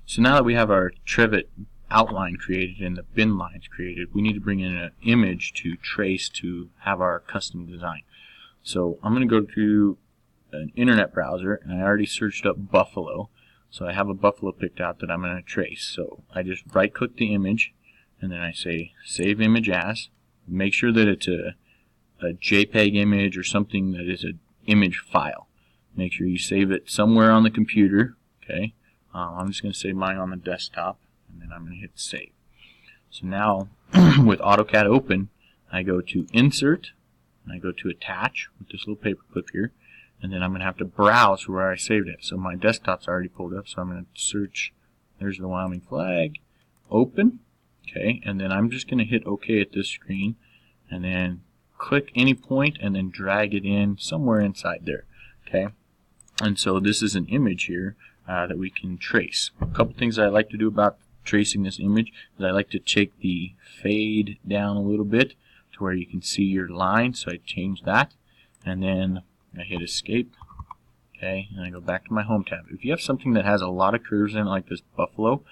So now that we have our Trivet outline created and the bin lines created, we need to bring in an image to trace to have our custom design. So I'm going to go to an internet browser, and I already searched up buffalo. So I have a buffalo picked out that I'm going to trace. So I just right click the image, and then I say save image as. Make sure that it's a JPEG image or something that is an image file. Make sure you save it somewhere on the computer. Okay, I'm just going to save mine on the desktop, and then I'm going to hit save. So now with AutoCAD open, I go to insert, and I go to attach with this little paper clip here, and then I'm going to have to browse for where I saved it. So my desktop's already pulled up, so I'm going to search. There's the Wyoming flag. Open. Okay, and then I'm just going to hit OK at this screen, and then click any point and then drag it in somewhere inside there. Okay, and so this is an image here that we can trace. A couple things I like to do about tracing this image is I like to take the fade down a little bit to where you can see your line. So I change that, and then I hit escape. Okay, and I go back to my home tab. If you have something that has a lot of curves in it, like this buffalo,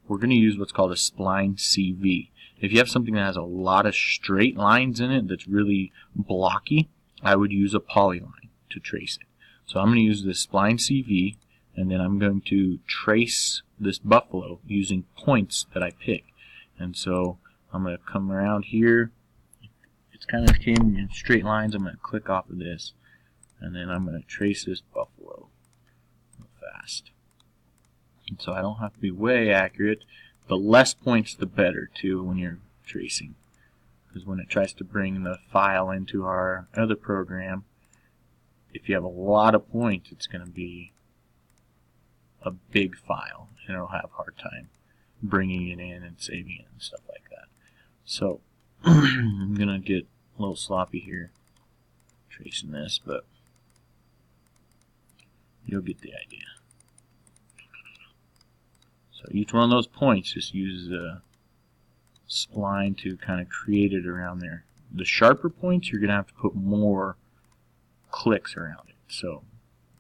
we're going to use what's called a Spline CV. If you have something that has a lot of straight lines in it that's really blocky, I would use a polyline to trace it. So I'm going to use this Spline CV, and then I'm going to trace this buffalo using points that I pick. And so I'm going to come around here. It's kind of came in straight lines. I'm going to click off of this, and then I'm going to trace this buffalo real fast. And so I don't have to be way accurate. The less points the better too when you're tracing, because when it tries to bring the file into our other program, if you have a lot of points, it's going to be a big file and it'll have a hard time bringing it in and saving it and stuff like that. So I'm going to get a little sloppy here tracing this, but you'll get the idea. So each one of those points just uses a spline to kind of create it around there. The sharper points, you're going to have to put more clicks around it. So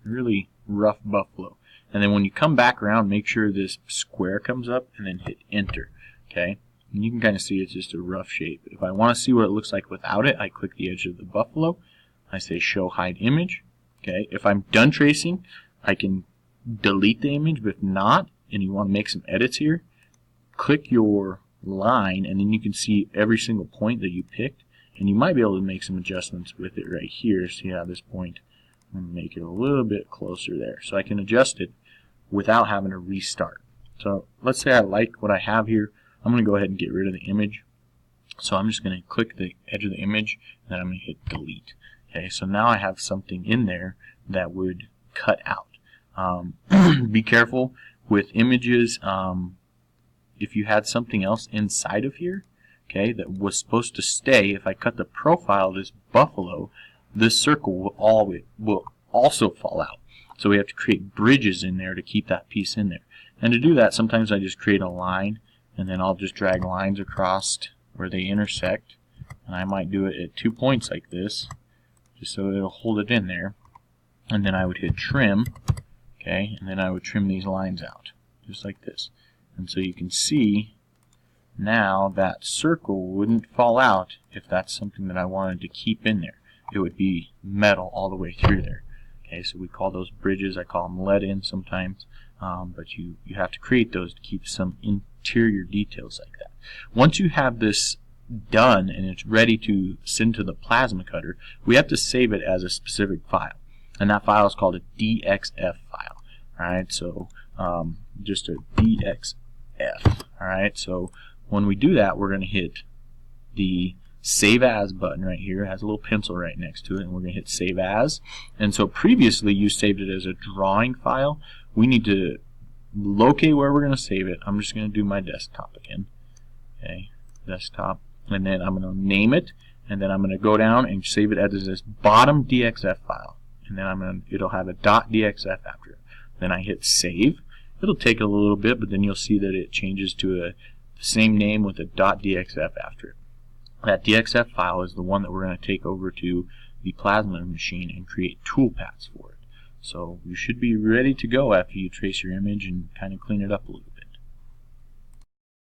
really rough buffalo. And then when you come back around, make sure this square comes up and then hit enter. Okay, and you can kind of see it's just a rough shape. If I want to see what it looks like without it, I click the edge of the buffalo. I say show hide image. Okay, if I'm done tracing, I can delete the image, but if not, and you want to make some edits here, click your line, and then you can see every single point that you picked, and you might be able to make some adjustments with it right here. See how this point, I'm going to make it a little bit closer there, so I can adjust it without having to restart. So let's say I like what I have here. I'm going to go ahead and get rid of the image. So I'm just going to click the edge of the image, and then I'm going to hit delete. Okay, so now I have something in there that would cut out. Be careful with images. If you had something else inside of here, okay, that was supposed to stay, if I cut the profile of this buffalo, this circle will also fall out. So we have to create bridges in there to keep that piece in there. And to do that, sometimes I just create a line, and then I'll just drag lines across where they intersect. And I might do it at 2 points like this, just so it'll hold it in there. And then I would hit trim, okay, and then I would trim these lines out, just like this. And so you can see now that circle wouldn't fall out if that's something that I wanted to keep in there. It would be metal all the way through there. Okay, so we call those bridges. I call them let-in sometimes, but you have to create those to keep some interior details like that. Once you have this done and it's ready to send to the plasma cutter, we have to save it as a specific file, and that file is called a DXF file. Alright, so just a DXF. Alright, so when we do that, we're going to hit the Save As button right here. It has a little pencil right next to it, and we're going to hit Save As. And so previously you saved it as a drawing file. We need to locate where we're going to save it. I'm just going to do my desktop again. Okay, desktop. And then I'm going to name it, and then I'm going to go down and save it as this bottom DXF file. And then it'll have a .dxf after it. Then I hit Save. It'll take a little bit, but then you'll see that it changes to the same name with a .dxf after it. That DXF file is the one that we're going to take over to the plasma machine and create toolpaths for it. So you should be ready to go after you trace your image and kind of clean it up a little bit.